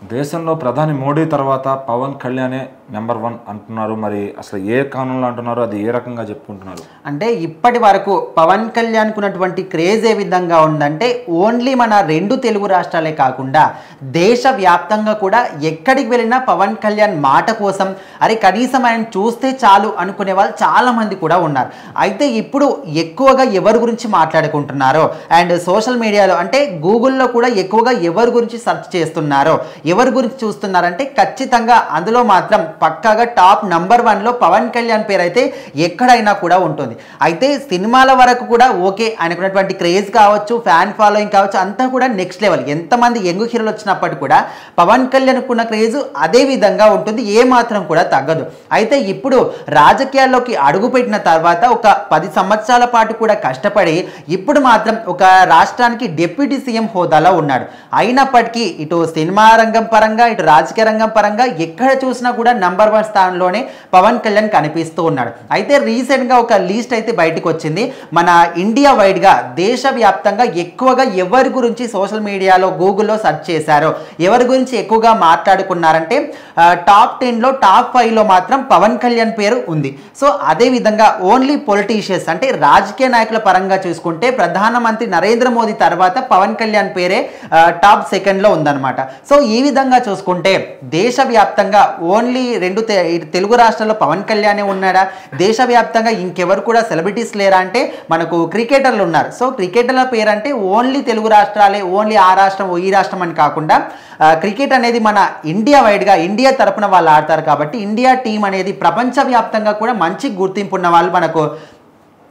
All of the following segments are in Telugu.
దేశంలో ప్రధాని మోడీ తర్వాత పవన్ కళ్యాణే నెంబర్ 1 అంటున్నారు. మరి అసలు ఏ కారణంలో అంటున్నారు, అది ఏ రకంగా చెప్పుకుంటున్నారు? అంటే ఇప్పటి వరకు పవన్ కళ్యాణ్కు ఉన్నటువంటి క్రేజ్ ఏ విధంగా ఉందంటే ఓన్లీ మన 2 తెలుగు రాష్ట్రాలే కాకుండా దేశవ్యాప్తంగా కూడా ఎక్కడికి వెళ్ళినా పవన్ కళ్యాణ్ మాట కోసం అరే కనీసం ఆయన చూస్తే చాలు అనుకునే వాళ్ళు చాలామంది కూడా ఉన్నారు. అయితే ఇప్పుడు ఎక్కువగా ఎవరి గురించి మాట్లాడుకుంటున్నారో అండ్ సోషల్ మీడియాలో అంటే గూగుల్లో కూడా ఎక్కువగా ఎవరి గురించి సెర్చ్ చేస్తున్నారో, ఎవరి గురించి చూస్తున్నారంటే ఖచ్చితంగా అందులో మాత్రం పక్కాగా టాప్ నంబర్ 1లో పవన్ కళ్యాణ్ పేరు అయితే ఎక్కడైనా కూడా ఉంటుంది. అయితే సినిమాల వరకు కూడా ఓకే, ఆయనకున్నటువంటి క్రేజ్ కావచ్చు, ఫ్యాన్ ఫాలోయింగ్ కావచ్చు, అంతా కూడా నెక్స్ట్ లెవెల్. ఎంతమంది యంగ్ హీరోలు వచ్చినప్పటికీ కూడా పవన్ కళ్యాణ్కు ఉన్న క్రేజ్ అదే విధంగా ఉంటుంది, ఏ మాత్రం కూడా తగ్గదు. అయితే ఇప్పుడు రాజకీయాల్లోకి అడుగుపెట్టిన తర్వాత ఒక 10 సంవత్సరాల పాటు కూడా కష్టపడి ఇప్పుడు మాత్రం ఒక రాష్ట్రానికి డిప్యూటీ సీఎం హోదాలో ఉన్నాడు. అయినప్పటికీ ఇటు సినిమా రంగం పరంగా ఇటు రాజకీయ రంగం పరంగా ఎక్కడ చూసినా కూడా నంబర్ 1 స్థానంలోనే పవన్ కళ్యాణ్ కనిపిస్తూ ఉన్నాడు. అయితే రీసెంట్గా ఒక లిస్ట్ అయితే బయటకు వచ్చింది. మన ఇండియా వైడ్గా దేశవ్యాప్తంగా ఎక్కువగా ఎవరి గురించి సోషల్ మీడియాలో గూగుల్లో సెర్చ్ చేశారో, ఎవరి గురించి ఎక్కువగా మాట్లాడుకున్నారంటే టాప్ 10లో టాప్ 5లో మాత్రం పవన్ కళ్యాణ్ పేరు ఉంది. సో అదేవిధంగా ఓన్లీ పొలిటీషియన్స్ అంటే రాజకీయ నాయకుల పరంగా చూసుకుంటే ప్రధానమంత్రి నరేంద్ర మోదీ తర్వాత పవన్ కళ్యాణ్ పేరే టాప్ 2లో ఉందన్నమాట. సో ఈ విధంగా చూసుకుంటే దేశవ్యాప్తంగా ఓన్లీ 2 తెలుగు రాష్ట్రాల్లో పవన్ కళ్యాణే ఉన్నాడా, దేశవ్యాప్తంగా ఇంకెవరు కూడా సెలబ్రిటీస్ లేరా అంటే మనకు క్రికెటర్లు ఉన్నారు. సో క్రికెటర్ల పేరు అంటే ఓన్లీ తెలుగు రాష్ట్రాలే, ఓన్లీ ఆ రాష్ట్రం ఈ రాష్ట్రం అని కాకుండా క్రికెట్ అనేది మన ఇండియా వైడ్గా ఇండియా తరపున వాళ్ళు ఆడతారు కాబట్టి ఇండియా టీం అనేది ప్రపంచవ్యాప్తంగా కూడా మంచి గుర్తింపు ఉన్న వాళ్ళు మనకు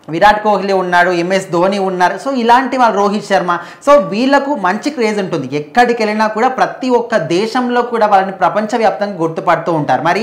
విరాట్ కోహ్లీ ఉన్నాడు, ఎంఎస్ ధోని ఉన్నారు. సో ఇలాంటి వాళ్ళు రోహిత్ శర్మ, సో వీళ్ళకు మంచి క్రేజ్ ఉంటుంది. ఎక్కడికి వెళ్ళినా కూడా ప్రతి ఒక్క దేశంలో కూడా వాళ్ళని ప్రపంచవ్యాప్తంగా గుర్తుపడుతూ ఉంటారు. మరి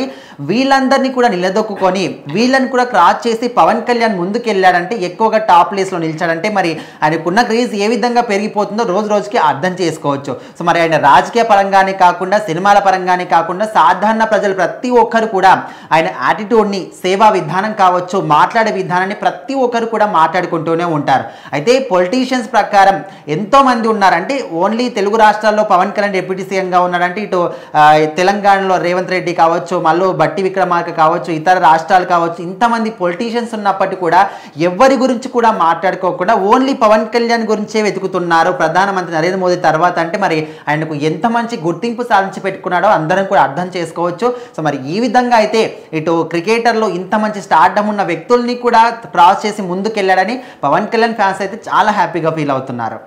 వీళ్ళందరినీ కూడా నిలదొక్కుని వీళ్ళని కూడా క్రాస్ చేసి పవన్ కళ్యాణ్ ముందుకెళ్ళాడంటే ఎక్కువగా టాప్ ప్లేస్లో నిలిచాడంటే మరి ఆయనకున్న క్రేజ్ ఏ విధంగా పెరిగిపోతుందో రోజు రోజుకి అర్థం చేసుకోవచ్చు. సో మరి ఆయన రాజకీయ పరంగానే కాకుండా సినిమాల పరంగానే కాకుండా సాధారణ ప్రజలు ప్రతి ఒక్కరు కూడా ఆయన యాటిట్యూడ్ని, సేవా విధానం కావచ్చు, మాట్లాడే విధానాన్ని ప్రతి ఒక్కరు కూడా మాట్లాడుకుంటూనే ఉంటారు. అయితే పొలిటీషియన్స్ ప్రకారం ఎంతో మంది ఉన్నారంటే ఓన్లీ తెలుగు రాష్ట్రాల్లో పవన్ కళ్యాణ్ డిప్యూటీ సీఎంగా ఉన్నాడంటే ఇటు తెలంగాణలో రేవంత్ రెడ్డి కావచ్చు, మళ్ళీ బట్టి విక్రమార్క కావచ్చు, ఇతర రాష్ట్రాలు కావచ్చు, ఇంతమంది పొలిటీషియన్స్ ఉన్నప్పటికీ కూడా ఎవరి గురించి కూడా మాట్లాడుకోకుండా ఓన్లీ పవన్ కళ్యాణ్ గురించే వెతుకుతున్నారు ప్రధానమంత్రి నరేంద్ర మోదీ తర్వాత. అంటే మరి ఆయనకు ఎంత మంచి గుర్తింపు సాధించి పెట్టుకున్నాడో అందరం కూడా అర్థం చేసుకోవచ్చు. సో మరి ఈ విధంగా అయితే ఇటు క్రికెటర్లో ఇంత మంచి స్టార్డమ్ ఉన్న వ్యక్తుల్ని కూడా క్రాస్ చేసి ముందుకెళ్ళాడని పవన్ కళ్యాణ్ ఫ్యాన్స్ అయితే చాలా హ్యాపీగా ఫీల్ అవుతున్నారు.